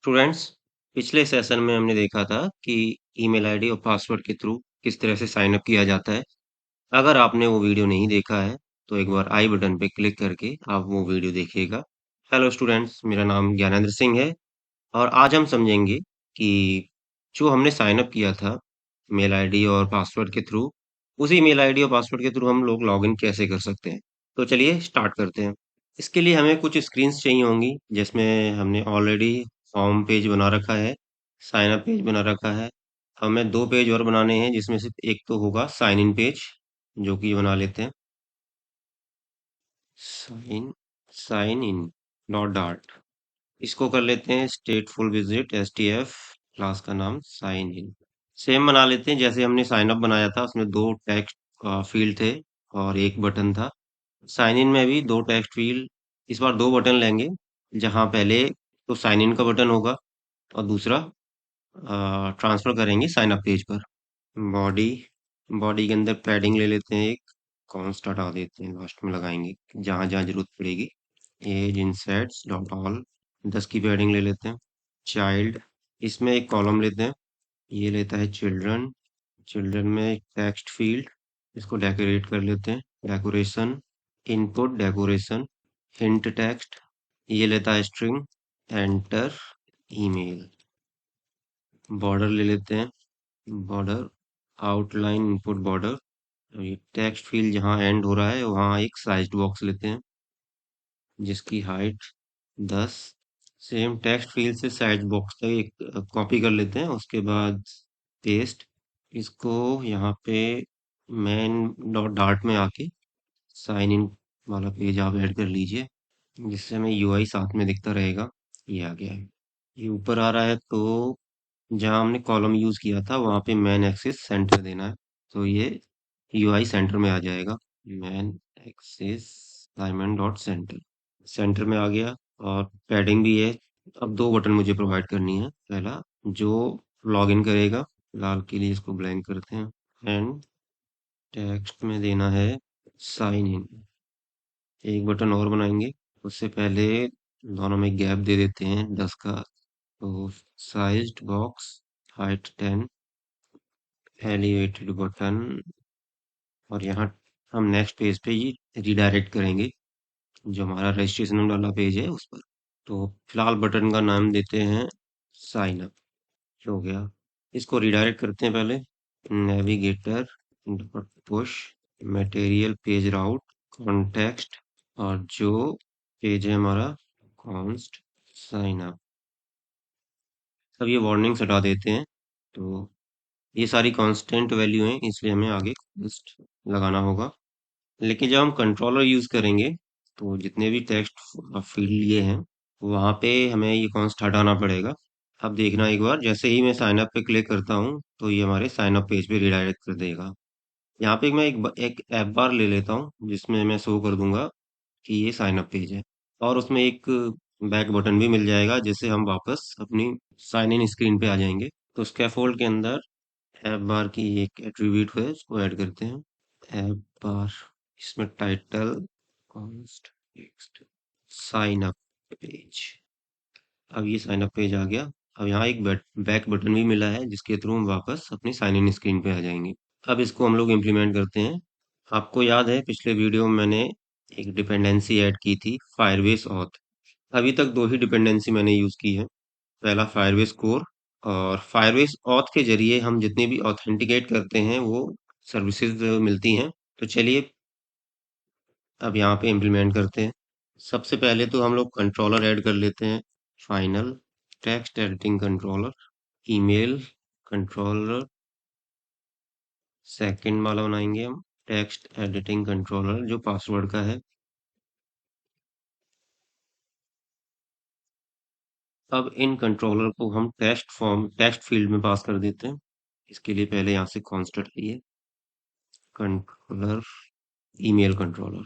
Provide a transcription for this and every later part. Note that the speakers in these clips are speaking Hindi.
स्टूडेंट्स, पिछले सेशन में हमने देखा था कि ईमेल आईडी और पासवर्ड के थ्रू किस तरह से साइन अप किया जाता है। अगर आपने वो वीडियो नहीं देखा है, तो एक बार आई बटन पे क्लिक करके आप वो वीडियो देखिएगा। हेलो स्टूडेंट्स, मेरा नाम ज्ञानेंद्र सिंह है और आज हम समझेंगे कि जो हमने साइन अप किया था मेल आईडी और पासवर्ड के थ्रू, उसी मेल आईडी और पासवर्ड के थ्रू हम लोग लॉगिन कैसे कर सकते हैं। तो चलिए स्टार्ट करते हैं। इसके लिए हमें कुछ स्क्रीन्स चाहिए होंगी जिसमें हमने ऑलरेडी होम पेज बना रखा है, साइन अप पेज बना रखा है। हमें 2 पेज और बनाने हैं जिसमें से एक तो होगा साइन इन पेज, जो कि बना लेते हैं। Sign sign in dot dart इसको कर लेते हैं स्टेटफुल विजिट एसटीएफ, क्लास का नाम साइन इन। सेम बना लेते हैं जैसे हमने साइन अप बनाया था, उसमें 2 टेक्स्ट फील्ड थे और 1 बटन था। साइन इन में भी 2 टेक्स्ट फील्ड, इस बार 2 बटन लेंगे। जहाँ पहले तो साइन इन का बटन होगा और दूसरा ट्रांसफर करेंगे साइन अप पेज पर। बॉडी बॉडी के अंदर पैडिंग ले लेते हैं, एक कॉन्स्ट हटा देते हैं, लास्ट में लगाएंगे जहाँ जहाँ जरूरत पड़ेगी। एज इंसेट्स डॉट ऑल 10 की पैडिंग ले लेते हैं। चाइल्ड, इसमें एक कॉलम लेते हैं, ये लेता है चिल्ड्रन। चिल्ड्रन में एक टेक्स्ट फील्ड, इसको डेकोरेट कर लेते हैं। Decoration, input decoration, hint text, ये लेता है स्ट्रिंग। Enter email. बॉर्डर ले लेते हैं, बॉर्डर आउटलाइन इनपुट बॉर्डर। ये टेक्स्ट फील्ड जहाँ एंड हो रहा है वहाँ एक साइज्ड बॉक्स लेते हैं जिसकी हाइट 10। सेम टेक्स्ट फील्ड से साइज बॉक्स तक एक कॉपी कर लेते हैं, उसके बाद पेस्ट। इसको यहाँ पे मेन डॉट डार्ट में आके साइन इन वाला पेज आप ऐड कर लीजिए, जिससे हमें यूआई साथ में दिखता रहेगा। ये आ गया है। ये ऊपर आ रहा है तो जहाँ हमने कॉलम यूज किया था वहाँ पे मैन एक्सिस सेंटर देना है, तो ये यूआई सेंटर में आ जाएगा। Man axis diamond dot centre centre में आ गया। और पैडिंग भी है। अब 2 बटन मुझे प्रोवाइड करनी है। पहला जो लॉगिन करेगा, लाल के लिए इसको ब्लैंक करते हैं। एंड टेक्स्ट में देना है साइन इन। एक बटन और बनाएंगे, उससे पहले दोनों में गैप दे देते हैं 10 का। तो sized box, height 10, elevated button. और यहाँ हम नेक्स्ट पेज पे ही रिडायरेक्ट करेंगे जो हमारा रजिस्ट्रेशन वाला पेज है उस पर। तो फिलहाल बटन का नाम देते हैं साइन अप। हो गया। इसको रिडायरेक्ट करते हैं पहले। Navigator dot push material page route context, और जो पेज है हमारा कॉन्स्ट साइन अप। सब ये वार्निंग्स हटा देते हैं। तो ये सारी कांस्टेंट वैल्यू हैं, इसलिए हमें आगे कॉन्स्ट लगाना होगा। लेकिन जब हम कंट्रोलर यूज करेंगे तो जितने भी टेक्स्ट फील्ड ये हैं वहाँ पे हमें ये कॉन्स्ट हटाना पड़ेगा। अब देखना एक बार, जैसे ही मैं साइन अप पे क्लिक करता हूँ तो ये हमारे साइन अप पेज पे रिडायरेक्ट कर देगा। यहाँ पे मैं एक ऐप बार ले लेता हूँ जिसमें मैं शो कर दूंगा कि ये साइन अप पेज है, और उसमें एक बैक बटन भी मिल जाएगा जिससे हम वापस अपनी साइन इन स्क्रीन पे आ जाएंगे। तो स्कैफोल्ड के अंदर ऐप बार की एक एट्रीब्यूट है, उसको ऐड करते हैं। ऐप बार, इसमें title const text sign up page. अब ये साइन अप पेज आ गया। अब यहाँ एक बैक बटन भी मिला है जिसके थ्रू हम वापस अपनी साइन इन स्क्रीन पे आ जाएंगे। अब इसको हम लोग इम्प्लीमेंट करते हैं। आपको याद है पिछले वीडियो में मैंने एक डिपेंडेंसी ऐड की थी, फायरबेस ऑथ। अभी तक 2 ही डिपेंडेंसी मैंने यूज की है। पहला फायरबेस कोर, और फायरबेस ऑथ के जरिए हम जितने भी ऑथेंटिकेट करते हैं वो सर्विसेज मिलती हैं। तो चलिए अब यहाँ पे इम्प्लीमेंट करते हैं। सबसे पहले तो हम लोग कंट्रोलर ऐड कर लेते हैं। Final text editing controller, email controller. Second वाला बनाएंगे हम टेक्स्ट एडिटिंग कंट्रोलर जो पासवर्ड का है। अब इन कंट्रोलर को हम टेक्स्ट फील्ड में पास कर देते हैं। इसके लिए पहले यहाँ से कॉन्स्टेंट लिए कंट्रोलर ईमेल कंट्रोलर,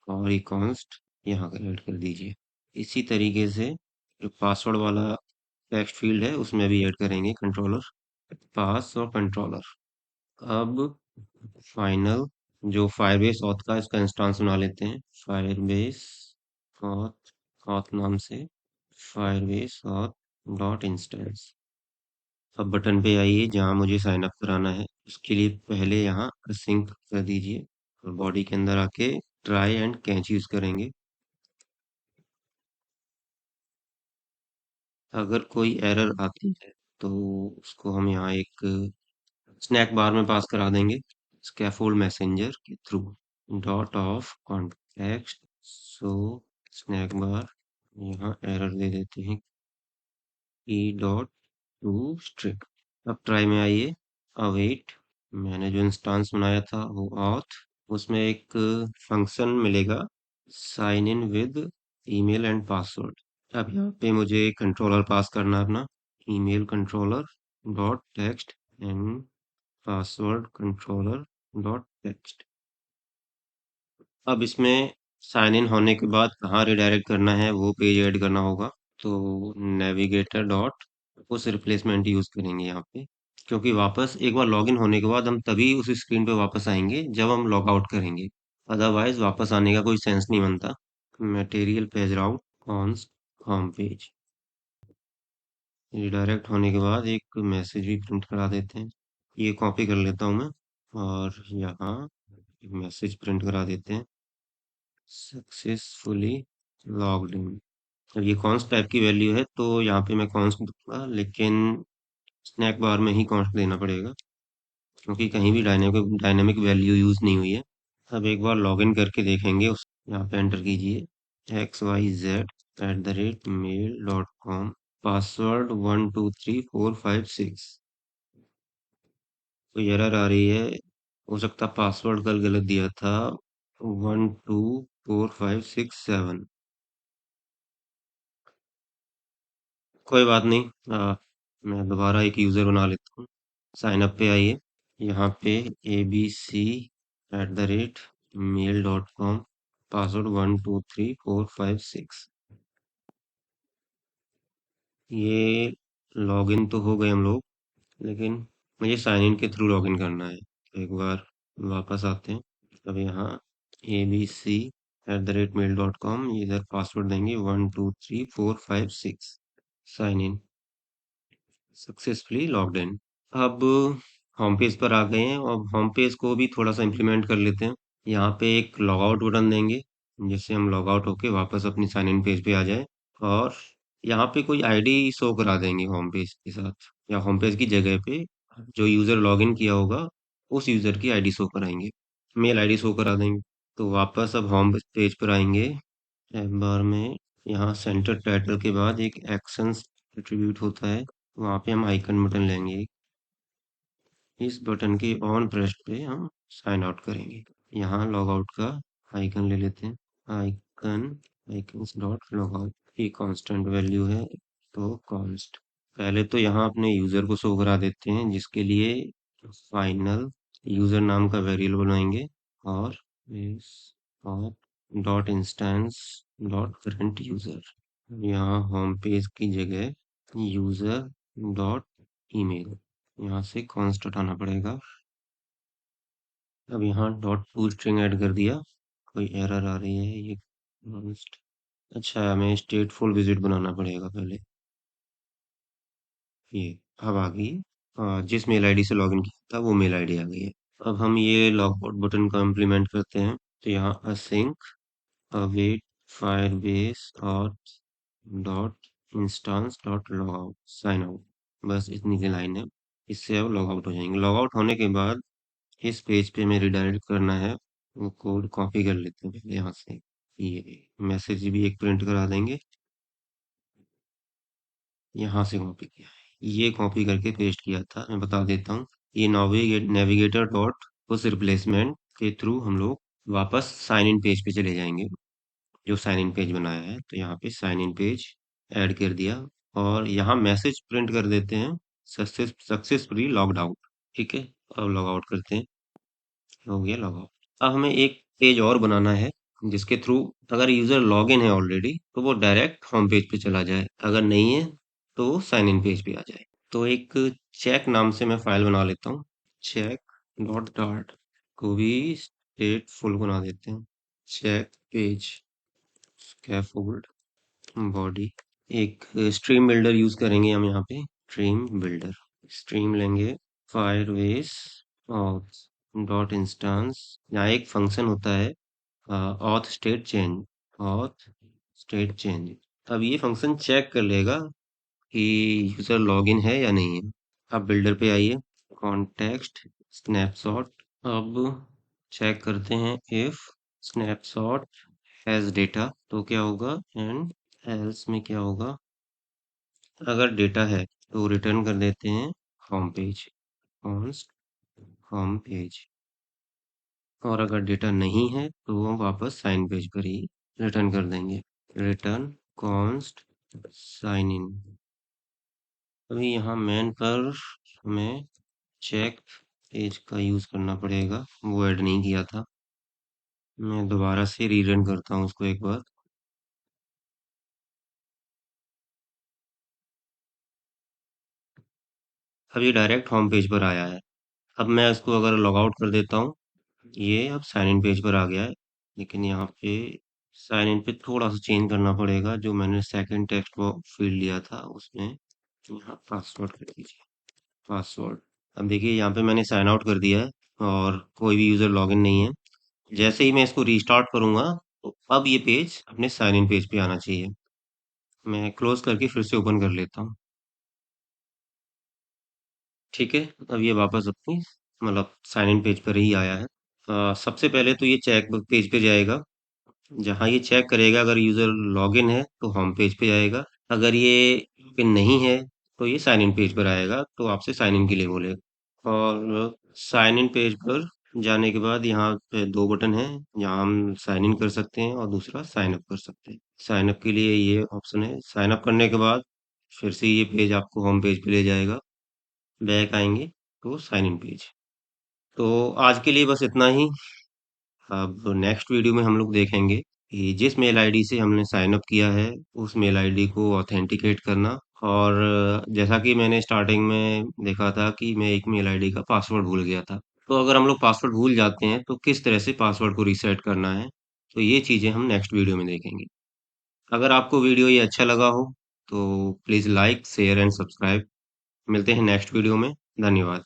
और ये कॉन्स्ट यहाँ का ऐड कर दीजिए। इसी तरीके से जो पासवर्ड वाला टेक्स्ट फील्ड है उसमें भी ऐड करेंगे कंट्रोलर पास और कंट्रोलर। अब फाइनल जो फायरबेस ऑथ का, इसका इंस्टांस बना लेते हैं। फायरबेस ऑथ, ऑथ नाम से फायरबेस ऑथ डॉट इंस्टेंस। अब बटन पे आइए जहाँ मुझे साइन अप कराना है। उसके लिए पहले यहाँ सिंक कर दीजिए और बॉडी के अंदर आके ट्राई एंड कैच यूज करेंगे। अगर कोई एरर आती है तो उसको हम यहाँ एक स्नैक बार में पास करा देंगे स्कैफोल्ड मैसेंजर के थ्रू। Dot of context show snack bar, यहाँ एरर दे देते हैं ई डॉट टू स्ट्रिंग। अब ट्राई में आइए। अवेट, मैंने जो इंस्टांस बनाया था वो ऑथ, उसमें एक फंक्शन मिलेगा sign in with email and password. अब यहाँ पे मुझे कंट्रोलर पास करना है अपना, email controller dot text and password controller dot text. अब इसमें साइन इन होने के बाद कहाँ रिडायरेक्ट करना है वो पेज ऐड करना होगा, तो नेविगेटर डॉट उस रिप्लेसमेंट यूज करेंगे यहाँ पे, क्योंकि वापस एक बार लॉगिन होने के बाद हम तभी उस स्क्रीन पे वापस आएंगे जब हम लॉग आउट करेंगे, अदरवाइज वापस आने का कोई सेंस नहीं बनता। मटेरियल पेज राउट कॉन्स्ट होम पेज, रिडायरेक्ट होने के बाद एक मैसेज भी प्रिंट करा देते हैं। ये कॉपी कर लेता हूँ मैं और यहाँ एक मैसेज प्रिंट करा देते हैं, सक्सेसफुली लॉग्ड इन। अब ये कॉन्स्ट टाइप की वैल्यू है तो यहाँ पे मैं कॉन्स्ट दूंगा, लेकिन स्नैक बार में ही कॉन्स्ट देना पड़ेगा क्योंकि कहीं भी डायनेमिक डायनेमिक वैल्यू यूज नहीं हुई है। अब एक बार लॉगिन करके देखेंगे। उस यहाँ पे एंटर कीजिए xyz@mail.com, पासवर्ड 123456। कोई एरर आ रही है, हो सकता पासवर्ड कल गलत दिया था, 124567। कोई बात नहीं, मैं दोबारा एक यूज़र बना लेता हूँ। साइन अप पे आइए, यहाँ पे abc@mail.com, पासवर्ड 123456। ये लॉगिन तो हो गए हम लोग, लेकिन मुझे साइन इन के थ्रू लॉगिन करना है। तो एक बार वापस आते हैं। अब यहाँ abc@mail.com, इधर पासवर्ड देंगे 123456, sign in successfully logged in. अब होम पेज पर आ गए हैं और होम पेज को भी थोड़ा सा इम्प्लीमेंट कर लेते हैं। यहाँ पे एक लॉग आउट बटन देंगे जिससे हम लॉग आउट होके वापस अपनी साइन इन पेज पे आ जाए, और यहाँ पे कोई आईडी शो करा देंगे होम पेज के साथ, या होम पेज की जगह पे जो यूज़र लॉगिन किया होगा उस यूज़र की आईडी शो कराएंगे, मेल आईडी शो करा देंगे। तो वापस अब होम पेज पर आएंगे। टैब बार में यहाँ सेंटर टाइटल के बाद एक एक्शंस एट्रीब्यूट होता है, वहाँ पे हम आइकन बटन लेंगे। इस बटन के ऑन प्रेस पे हम साइन आउट करेंगे। यहाँ लॉग आउट का आइकन ले लेते हैं, icon icons dot log out. ये कांस्टेंट वैल्यू है तो कॉन्स्ट। पहले तो यहाँ अपने यूजर को शो करा देते हैं, जिसके लिए फाइनल यूजर नाम का वेरिएबल बनाएंगे और इस और dot instance dot current user. यहाँ होम पेज की जगह यूजर डॉट ईमेल, यहाँ से कॉन्स्ट हटाना पड़ेगा। अब यहाँ डॉट टू स्ट्रिंग ऐड कर दिया। कोई एरर आ रही है, ये कॉन्स्ट, अच्छा हमें स्टेटफुल विजिट बनाना पड़ेगा पहले। ये अब आ गई है। जिस मेल आईडी से लॉगिन किया था वो मेल आईडी आ गई है। अब हम ये लॉगआउट बटन का इम्प्लीमेंट करते हैं, तो यहाँ async await Firebase auth dot instance dot log out sign out, बस इतनी सी लाइन है। इससे अब लॉग आउट हो जाएंगे। लॉग आउट होने के बाद इस पेज पे हमें रिडायरेक्ट करना है, वो कोड कॉपी कर लेते हैं पहले यहाँ से। ये मैसेज भी एक प्रिंट करा देंगे, यहाँ से कॉपी किया है, ये कॉपी करके पेस्ट किया था, मैं बता देता हूँ। ये नेविगेटर डॉट उस रिप्लेसमेंट के थ्रू हम लोग वापस साइन इन पेज पे चले जाएंगे, जो साइन इन पेज बनाया है। तो यहाँ पे साइन इन पेज ऐड कर दिया और यहाँ मैसेज प्रिंट कर देते हैं, सक्सेसफुली लॉग्ड आउट। ठीक है, अब लॉग आउट करते हैं। हो गया लॉग आउट। अब हमें एक पेज और बनाना है जिसके थ्रू अगर यूजर लॉग इन है ऑलरेडी तो वो डायरेक्ट होम पेज पे चला जाए, अगर नहीं है तो वो साइन इन पेज पे आ जाए। तो एक चेक नाम से मैं फाइल बना लेता हूँ, चेक डॉट डार्ट, को भी स्टेट फुल बना देते हैं, चेक पेज स्कैफोल्ड बॉडी। एक स्ट्रीम बिल्डर यूज करेंगे हम यहाँ पे। स्ट्रीम बिल्डर, स्ट्रीम लेंगे, फायरबेस ऑथ डॉट इंस्टेंस। यहाँ एक फंक्शन होता है auth state change, auth state change. अब ये फंक्शन चेक कर लेगा कि यूजर लॉगिन है या नहीं है। अब बिल्डर पे आइए, कॉन्टेक्स्ट स्नैपशॉट। अब चेक करते हैं इफ स्नैपशॉट हैज डेटा तो क्या होगा, एंड एल्स में क्या होगा। अगर डेटा है तो रिटर्न कर देते हैं home page, const home page. और अगर डेटा नहीं है तो हम वापस साइन पेज पर ही रिटर्न कर देंगे, रिटर्न कॉन्स्ट साइन इन। अभी यहाँ मेन पर हमें चेक पेज का यूज करना पड़ेगा, वो ऐड नहीं किया था। मैं दोबारा से रीरन करता हूँ उसको एक बार। अब ये डायरेक्ट होम पेज पर आया है। अब मैं इसको अगर लॉग आउट कर देता हूँ, ये अब साइन इन पेज पर आ गया है। लेकिन यहाँ पे साइन इन पे थोड़ा सा चेंज करना पड़ेगा, जो मैंने सेकंड टेक्स्ट बॉक्स फील्ड लिया था उसमें यहाँ पासवर्ड कर दीजिए, पासवर्ड। अब देखिए यहाँ पे मैंने साइन आउट कर दिया है और कोई भी यूजर लॉगिन नहीं है। जैसे ही मैं इसको रीस्टार्ट करूंगा तो अब ये पेज अपने साइन इन पेज पे आना चाहिए। मैं क्लोज करके फिर से ओपन कर लेता हूँ। ठीक है, अब ये वापस अपनी मतलब साइन इन पेज पर ही आया है। सबसे पहले तो ये चेक पेज पे जाएगा। जहाँ ये चेक करेगा अगर यूजर लॉगिन है तो होम पेज पे जाएगा। अगर ये पिन नहीं है तो ये साइन इन पेज पर आएगा, तो आपसे साइन इन के लिए बोलेगा। और साइन इन पेज पर जाने के बाद यहाँ पे दो बटन हैं, यहाँ हम साइन इन कर सकते हैं और दूसरा साइन अप कर सकते हैं। साइन अप के लिए ये ऑप्शन है। साइन अप करने के बाद फिर से ये पेज आपको होम पेज पे ले जाएगा। बैक आएंगे तो साइन इन पेज। तो आज के लिए बस इतना ही। अब नेक्स्ट वीडियो में हम लोग देखेंगे कि जिस मेल आईडी से हमने साइन अप किया है उस मेल आईडी को ऑथेंटिकेट करना। और जैसा कि मैंने स्टार्टिंग में देखा था कि मैं एक मेल आईडी का पासवर्ड भूल गया था, तो अगर हम लोग पासवर्ड भूल जाते हैं तो किस तरह से पासवर्ड को रीसेट करना है, तो ये चीज़ें हम नेक्स्ट वीडियो में देखेंगे। अगर आपको वीडियो ये अच्छा लगा हो तो please like share and subscribe. मिलते हैं नेक्स्ट वीडियो में। धन्यवाद।